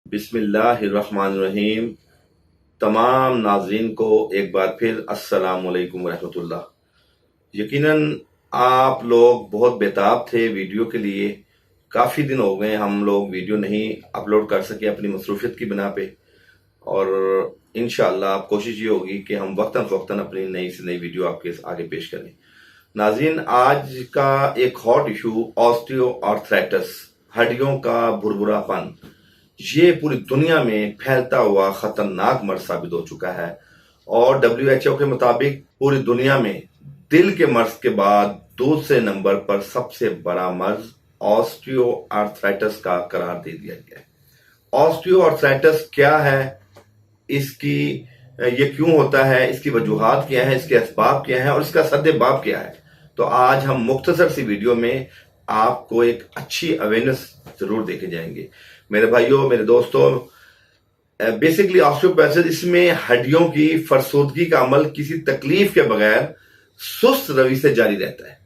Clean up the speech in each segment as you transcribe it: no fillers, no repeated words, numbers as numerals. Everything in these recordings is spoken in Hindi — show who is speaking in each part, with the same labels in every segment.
Speaker 1: बिस्मिल्लाहिर्रहमानिर्रहीम। तमाम नाजरीन को एक बार फिर अस्सलाम वालेकुम रहमतुल्लाह। यकीनन आप लोग बहुत बेताब थे वीडियो के लिए। काफ़ी दिन हो गए हम लोग वीडियो नहीं अपलोड कर सके अपनी मसरूफियत की बिना पे, और इंशाअल्लाह अब कोशिश ये होगी कि हम वक्तन फ़वक्तन अपनी नई से नई वीडियो आपके आगे पेश करें। नाज़रीन, आज का एक हॉट इशू ऑस्टियो आर्थराइटिस, हड्डियों का भुरभुरापन, ये पूरी दुनिया में फैलता हुआ खतरनाक मर्ज साबित हो चुका है। और WHO के मुताबिक पूरी दुनिया में दिल के मर्ज के बाद दूसरे नंबर पर सबसे बड़ा मर्ज ऑस्टियो आर्थराइटिस का करार दे दिया गया है। ऑस्टियो आर्थराइटिस क्या है, इसकी ये क्यों होता है, इसकी वजूहात क्या है, इसके असबाब क्या है और इसका सद्देबाब क्या है, तो आज हम मुख्तसर सी वीडियो में आपको एक अच्छी अवेयरनेस जरूर देके जाएंगे। मेरे भाइयों, मेरे दोस्तों, बेसिकली ऑस्टियोपेथी, इसमें हड्डियों की फरसुदगी का अमल किसी तकलीफ के बगैर सुस्त रवि से जारी रहता है।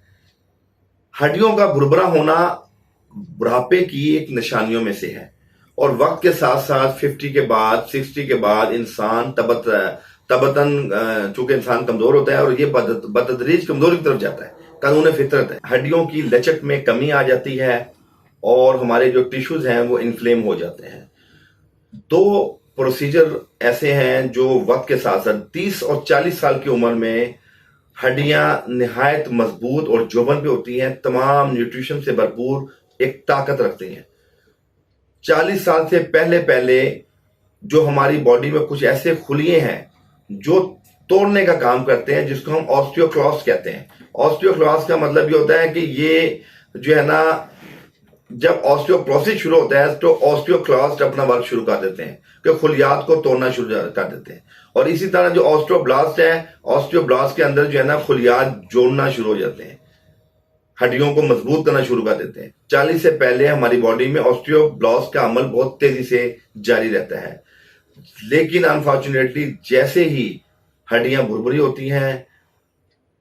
Speaker 1: हड्डियों का भुरभुरा होना बुढ़ापे की एक निशानियों में से है और वक्त के साथ साथ 50 के बाद 60 के बाद इंसान तबतन चूंकि इंसान कमजोर होता है और ये बतदरीज कमजोरी की तरफ जाता है, कानून फितरत है। हड्डियों की लचक में कमी आ जाती है और हमारे जो टिश्यूज हैं वो इन्फ्लेम हो जाते हैं। दो प्रोसीजर ऐसे हैं जो वक्त के साथ साथ 30 और 40 साल की उम्र में हड्डियां निहायत मजबूत और जोबन पे होती हैं, तमाम न्यूट्रिशन से भरपूर एक ताकत रखती हैं। 40 साल से पहले पहले जो हमारी बॉडी में कुछ ऐसे खुलिये हैं जो तोड़ने का काम करते हैं, जिसको हम ऑस्टियोक्लास्ट कहते हैं। ऑस्टियोक्लास्ट का मतलब ये होता है कि ये जो है ना, जब ऑस्टियोप्रोसिस शुरू होता है तो ऑस्टियोक्लास्ट अपना वर्क शुरू कर देते हैं कि खुलियात को तोड़ना शुरू कर देते हैं। और इसी तरह जो ऑस्टियोब्लास्ट है, ऑस्टियोब्लास्ट के अंदर जो है ना खुलियात जोड़ना शुरू हो जाते हैं, हड्डियों को मजबूत करना शुरू कर देते हैं। 40 से पहले हमारी बॉडी में ऑस्टियोब्लास्ट का अमल बहुत तेजी से जारी रहता है, लेकिन अनफॉर्चुनेटली जैसे ही हड्डियां भुरभुरी होती हैं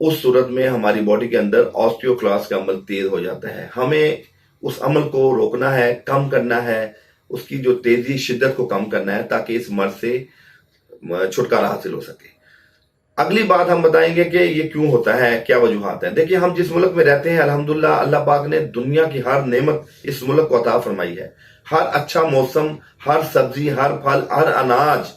Speaker 1: उस सूरत में हमारी बॉडी के अंदर ऑस्टियोक्लास्ट का अमल तेज हो जाता है। हमें उस अमल को रोकना है, कम करना है, उसकी जो तेजी शिद्दत को कम करना है ताकि इस मर्ज से छुटकारा हासिल हो सके। अगली बात हम बताएंगे कि ये क्यों होता है, क्या वजूहात है। देखिए, हम जिस मुल्क में रहते हैं, अल्हम्दुलिल्लाह अल्लाह पाक ने दुनिया की हर नेमत इस मुल्क को अता फरमाई है। हर अच्छा मौसम, हर सब्जी, हर फल, हर अनाज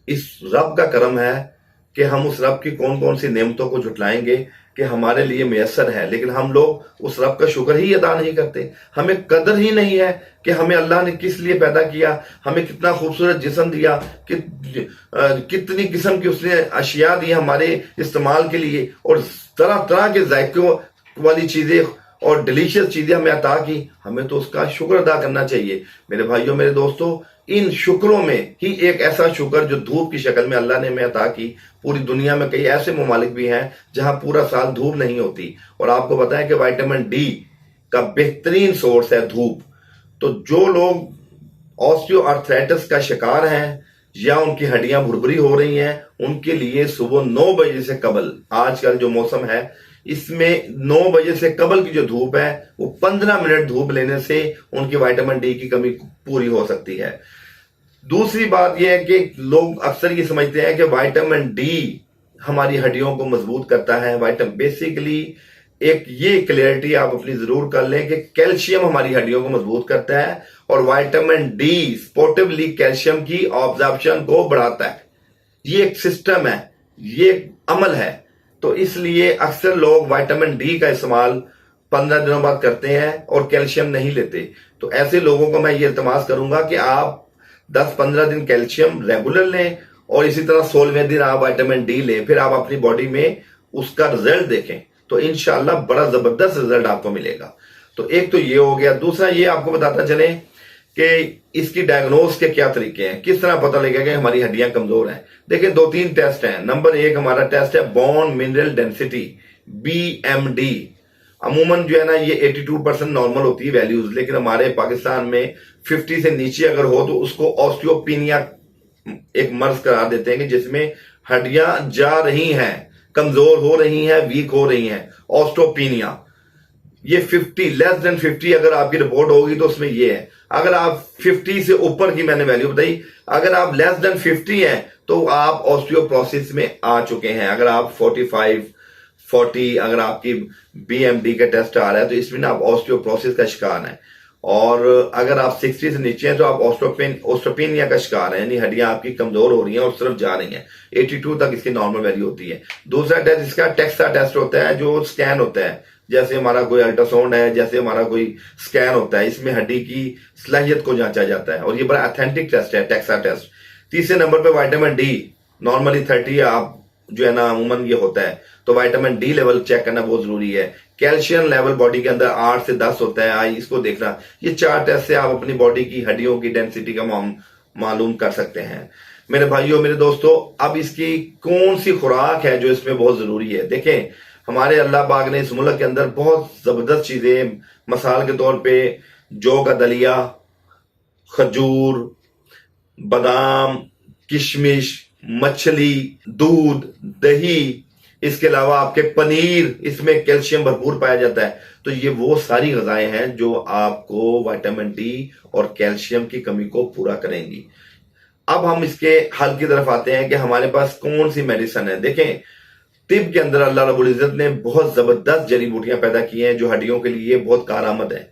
Speaker 1: इस रब का करम है कि हम उस रब की कौन कौन सी नेमतों को झुटलाएंगे कि हमारे लिए मैसर है, लेकिन हम लोग उस रब का शुक्र ही अदा नहीं करते। हमें कदर ही नहीं है कि हमें अल्लाह ने किस लिए पैदा किया, हमें कितना खूबसूरत जिस्म दिया, कितनी किस्म की उसने अशिया दी हमारे इस्तेमाल के लिए, और तरह तरह के जायकों वाली चीजें और डिलीशियस चीजें हमें अता की। हमें तो उसका शुक्र अदा करना चाहिए। मेरे भाइयों, मेरे दोस्तों, इन शुक्रों में ही एक ऐसा शुक्र जो धूप की शक्ल में अल्लाह ने हमें अता की। पूरी दुनिया में कई ऐसे ममालिक भी हैं जहां पूरा साल धूप नहीं होती, और आपको पता है कि विटामिन डी का बेहतरीन सोर्स है धूप। तो जो लोग ऑस्टियो आर्थराइटिस का शिकार हैं या उनकी हड्डियां भुरभुरी हो रही हैं, उनके लिए सुबह 9 बजे से कबल, आजकल जो मौसम है इसमें 9 बजे से कबल की जो धूप है वो 15 मिनट धूप लेने से उनकी विटामिन डी की कमी पूरी हो सकती है। दूसरी बात यह है कि लोग अक्सर ये समझते हैं कि विटामिन डी हमारी हड्डियों को मजबूत करता है। बेसिकली एक ये क्लियरिटी आप अपनी जरूर कर लें कि कैल्शियम हमारी हड्डियों को मजबूत करता है और विटामिन डी स्पोर्टिवली कैल्शियम की ऑब्जॉर्प्शन को बढ़ाता है। ये एक सिस्टम है, ये एक अमल है। तो इसलिए अक्सर लोग विटामिन डी का इस्तेमाल 15 दिनों बाद करते हैं और कैल्शियम नहीं लेते। तो ऐसे लोगों को मैं ये इल्तमास करूंगा कि आप 10-15 दिन कैल्शियम रेगुलर लें और इसी तरह 16वें दिन आप विटामिन डी लें, फिर आप अपनी बॉडी में उसका रिजल्ट देखें तो इंशाल्लाह बड़ा जबरदस्त रिजल्ट आपको मिलेगा। तो एक तो ये हो गया। दूसरा ये आपको बताता चले कि इसकी डायग्नोस के क्या तरीके हैं, किस तरह पता लगेगा कि हमारी हड्डियां कमजोर हैं। देखिए, 2-3 टेस्ट हैं। नंबर 1 हमारा टेस्ट है बोन मिनरल डेंसिटी, BMD। अमूमन जो है ना ये 82% नॉर्मल होती है वैल्यूज, लेकिन हमारे पाकिस्तान में 50 से नीचे अगर हो तो उसको ऑस्टियोपीनिया एक मर्ज करार देते हैं कि जिसमें हड्डियां जा रही हैं, कमजोर हो रही हैं, वीक हो रही हैं, ऑस्टियोपीनिया। ये 50 लेस देन 50 अगर आपकी रिपोर्ट होगी तो उसमें ये है। अगर आप 50 से ऊपर की मैंने वैल्यू बताई, अगर आप लेस देन 50 हैं तो आप ऑस्टियोपोरोसिस में आ चुके हैं। अगर आप 45 40 अगर आपकी बीएमडी का टेस्ट आ रहा है तो इसमें ना आप ऑस्टियोपोरोसिस का शिकार हैं। और अगर आप 60 से नीचे हैं तो आप ऑस्टियोपेनिया का शिकार है, यानी हड्डियां आपकी कमजोर हो रही हैं और उस तरफ जा रही हैं। 82 तक इसकी नॉर्मल वैल्यू होती है। दूसरा टेस्ट इसका टेक्सा टेस्ट होता है, जो स्कैन होता है, जैसे हमारा कोई अल्ट्रासाउंड है, जैसे हमारा कोई स्कैन होता है, इसमें हड्डी की सलाहियत को जांचा जाता है और ये बड़ा ऑथेंटिक टेस्ट है, टेक्सा टेस्ट। तीसरे नंबर पे विटामिन डी, नॉर्मली 30 आप जो है ना अमूमन ये होता है, तो विटामिन डी लेवल चेक करना बहुत जरूरी है। कैल्शियम लेवल बॉडी के अंदर 8 से 10 होता है, आई इसको देखना। ये 4 टेस्ट से आप अपनी बॉडी की हड्डियों की डेंसिटी का मालूम कर सकते हैं। मेरे भाइयों मेरे दोस्तों, अब इसकी कौन सी खुराक है जो इसमें बहुत जरूरी है। देखें, हमारे अल्लाह पाक ने इस मुल्क के अंदर बहुत जबरदस्त चीजें, मिसाल के तौर पे जौ का दलिया, खजूर, बादाम, किशमिश, मछली, दूध, दही, इसके अलावा आपके पनीर, इसमें कैल्शियम भरपूर पाया जाता है। तो ये वो सारी गजाएं हैं जो आपको विटामिन डी और कैल्शियम की कमी को पूरा करेंगी। अब हम इसके हल की तरफ आते हैं कि हमारे पास कौन सी मेडिसिन है। देखें, तिब के अंदर अल्लाह रब्बुल इज्जत ने बहुत जबरदस्त जड़ी बूटियां पैदा की हैं जो हड्डियों के लिए बहुत कारआमद है।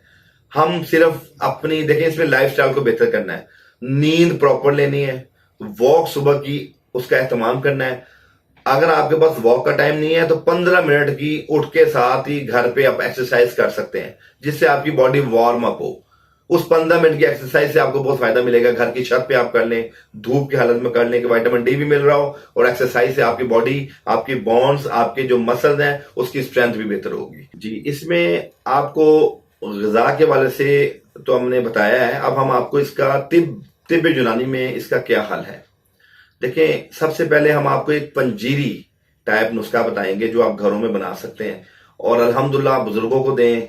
Speaker 1: हम सिर्फ अपनी, देखें, इसमें लाइफस्टाइल को बेहतर करना है, नींद प्रॉपर लेनी है, वॉक सुबह की उसका एहतमाम करना है। अगर आपके पास वॉक का टाइम नहीं है तो 15 मिनट की उठ के साथ ही घर पे आप एक्सरसाइज कर सकते हैं, जिससे आपकी बॉडी वार्म अप हो। उस 15 मिनट की एक्सरसाइज से आपको बहुत फायदा मिलेगा। घर की छत पे आप कर लें, धूप की हालत में कर लें कि विटामिन डी भी मिल रहा हो और एक्सरसाइज से आपकी बॉडी, आपकी बोन्स, आपके जो मसल्स हैं उसकी स्ट्रेंथ भी बेहतर होगी। जी, इसमें आपको ग़िज़ा के वाले से तो हमने बताया है। अब हम आपको इसका तिब यूनानी में इसका क्या हल है। देखें, सबसे पहले हम आपको एक पंजीरी टाइप नुस्खा बताएंगे जो आप घरों में बना सकते हैं और अल्हम्दुलिल्लाह बुजुर्गों को दें,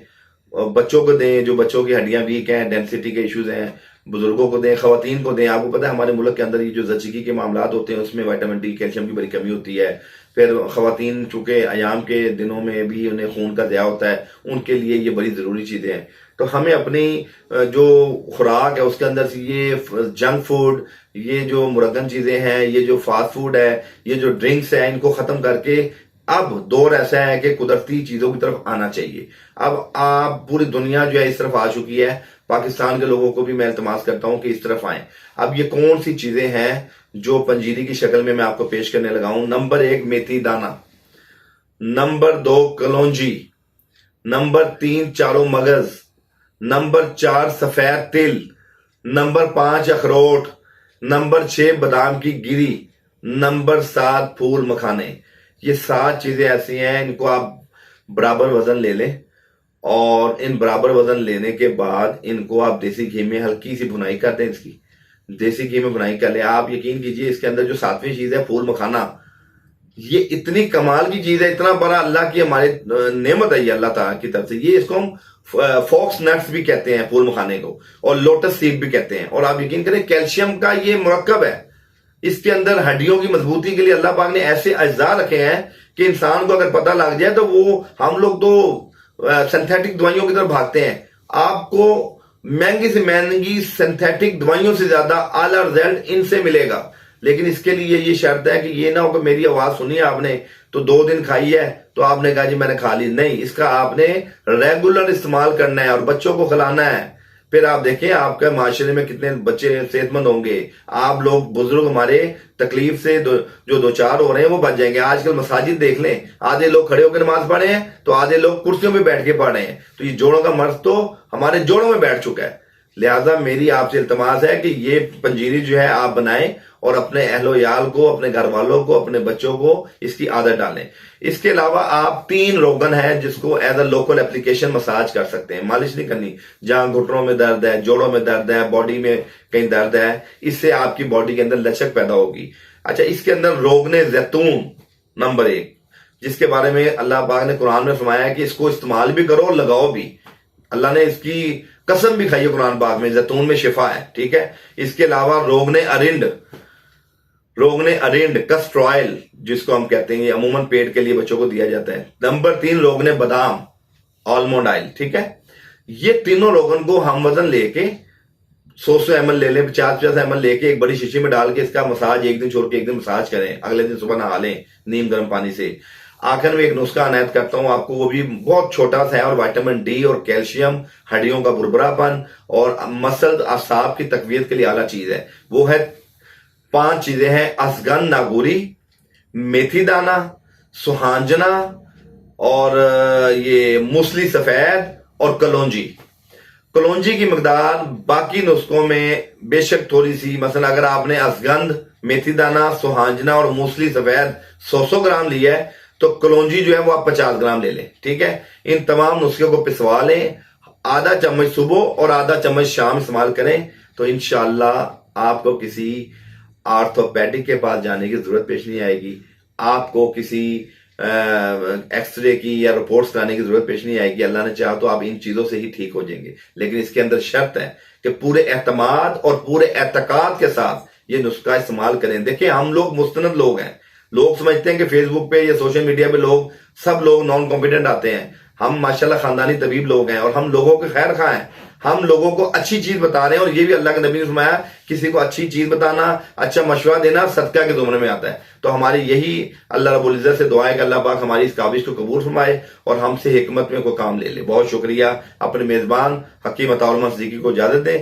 Speaker 1: बच्चों को दें, जो बच्चों की हड्डियां वीक हैं, डेंसिटी के इश्यूज हैं, बुजुर्गों को दें, खवातीन को दें। आपको पता है हमारे मुल्क के अंदर ये जो ज़चगी के मामलात होते हैं उसमें विटामिन डी, कैल्शियम की बड़ी कमी होती है। फिर खवातीन चूंकि अयाम के दिनों में भी उन्हें खून का ज़िया होता है, उनके लिए ये बड़ी ज़रूरी चीज़ें हैं। तो हमें अपनी जो खुराक है उसके अंदर से ये जंक फूड, ये जो मुरगन चीज़ें हैं, ये जो फास्ट फूड है, ये जो ड्रिंक्स है, इनको ख़त्म करके अब दौर ऐसा है कि कुदरती चीजों की तरफ आना चाहिए। अब आप पूरी दुनिया जो है इस तरफ आ चुकी है, पाकिस्तान के लोगों को भी मैं इल्तमास करता हूं कि इस तरफ आए। अब ये कौन सी चीजें हैं जो पंजीरी की शक्ल में मैं आपको पेश करने लगा हूं। नंबर 1 मेथी दाना, नंबर 2 कलौंजी, नंबर 3 चारों मगज, नंबर 4 सफेद तिल, नंबर 5 अखरोट, नंबर 6 बादाम की गिरी, नंबर 7 फूल मखाने। ये 7 चीजें ऐसी हैं, इनको आप बराबर वजन ले लें और इन बराबर वजन लेने के बाद इनको आप देसी घी में हल्की सी भुनाई कर दें। इसकी देसी घी में भुनाई कर लें। आप यकीन कीजिए इसके अंदर जो 7वीं चीज है फूल मखाना, ये इतनी कमाल की चीज है, इतना बड़ा अल्लाह की हमारे नेमत है ये अल्लाह ताला की तरफ से। ये इसको हम फॉक्स नट्स भी कहते हैं फूल मखाने को, और लोटस सीड भी कहते हैं। और आप यकीन करें कैल्शियम का ये मुरक्कब है। इसके अंदर हड्डियों की मजबूती के लिए अल्लाह पाक ने ऐसे अज्जा रखे हैं कि इंसान को अगर पता लग जाए तो वो, हम लोग तो सिंथेटिक दवाइयों की तरफ भागते हैं। आपको महंगी से महंगी सिंथेटिक दवाइयों से ज्यादा आला रिजल्ट इनसे मिलेगा, लेकिन इसके लिए ये शर्त है कि ये ना हो कि मेरी आवाज सुनी आपने तो 2 दिन खाई है तो आपने कहा जी मैंने खा ली। नहीं, इसका आपने रेगुलर इस्तेमाल करना है और बच्चों को खिलाना है। फिर आप देखें आपके माशरे में कितने बच्चे सेहतमंद होंगे। आप लोग बुजुर्ग हमारे तकलीफ से जो 2-4 हो रहे हैं वो बच जाएंगे। आजकल मसाजिद देख लें, आधे लोग खड़े होकर नमाज पढ़े हैं तो आधे लोग कुर्सियों में बैठ के पढ़ रहे हैं। तो ये जोड़ों का मर्ज तो हमारे जोड़ों में बैठ चुका है। लिहाजा मेरी आपसे इल्तमास है कि ये पंजीरी जो है आप बनाएं और अपने अहलो याल को, अपने घर वालों को, अपने बच्चों को इसकी आदत डालें। इसके अलावा आप 3 रोगन है जिसको as a local application massage कर सकते हैं। मालिश नहीं करनी। जहां घुटनों में दर्द है, जोड़ों में दर्द है, बॉडी में कहीं दर्द है, इससे आपकी बॉडी के अंदर लचक पैदा होगी। अच्छा, इसके अंदर रोगने जैतून नंबर 1, जिसके बारे में अल्लाह पाक ने कुरान में फरमाया है कि इसको इस्तेमाल भी करो और लगाओ भी। अल्लाह ने इसकी कसम भी खाई है कुरान पाक में, जैतून में शिफा है। ठीक है। इसके अलावा रोगने अरिंड कस्टर ऑयल जिसको हम कहते हैं, ये अमूमन पेट के लिए बच्चों को दिया जाता है। नंबर 3 रोगने बादाम, आलमंड ऑयल, ठीक है। ये तीनों रोगन को हम वजन लेके 100 ml ले लें, 50 ml लेके एक बड़ी शीशी में डाल के इसका मसाज एक दिन छोड़ के एक दिन मसाज करें, अगले दिन सुबह नहा लें नीम गर्म पानी से। आखिर में एक नुस्खा अनायत करता हूं आपको, वो भी बहुत छोटा सा है और विटामिन डी और कैल्शियम, हड्डियों का बुरबुरापन और मसल असाब की तकवीत के लिए आला चीज है। वो है 5 चीजें हैं, असगन नागूरी, मेथी दाना, सुहांजना और ये मूसली सफेद और कलौंजी। कलौंजी की मकदार बाकी नुस्खों में बेशक थोड़ी सी, मसलन अगर आपने असगंध, मेथी दाना, सुहांजना और मूसली सफेद 100 ग्राम लिया है तो कलौंजी जो है वो आप 50 ग्राम ले लें, ठीक है। इन तमाम नुस्खे को पिसवा लें, आधा चम्मच सुबह और आधा चम्मच शाम इस्तेमाल करें तो इंशाअल्लाह आपको किसी आर्थोपेडिक के पास जाने की जरूरत पेश नहीं आएगी, आपको किसी एक्सरे की या रिपोर्ट्स कराने की जरूरत पेश नहीं आएगी। अल्लाह ने चाहा तो आप इन चीजों से ही ठीक हो जाएंगे, लेकिन इसके अंदर शर्त है कि पूरे एतमाद और पूरे एतकाद के साथ ये नुस्खा इस्तेमाल करें। देखिए हम लोग मुस्तनद लोग हैं, लोग समझते हैं कि फेसबुक पे या सोशल मीडिया पे सब लोग नॉन कॉम्पिटेंट आते हैं। हम माशाल्लाह खानदानी तबीब लोग हैं और हम लोगों के खैर खा हैं, हम लोगों को अच्छी चीज बता रहे हैं। और ये भी अल्लाह के नबी ने फरमाया किसी को अच्छी चीज बताना, अच्छा मशवरा देना सदका के जुमरे में आता है। तो हमारी यही अल्लाह रब्बुल इज्जत से दुआ है कि अल्लाह पाक हमारी इस काबिश को कबूल फरमाए और हमसे हिकमत में कोई काम ले ले। बहुत शुक्रिया। अपने मेजबान हकीम अताउर रहमान सिद्दीकी को इजाजत दें।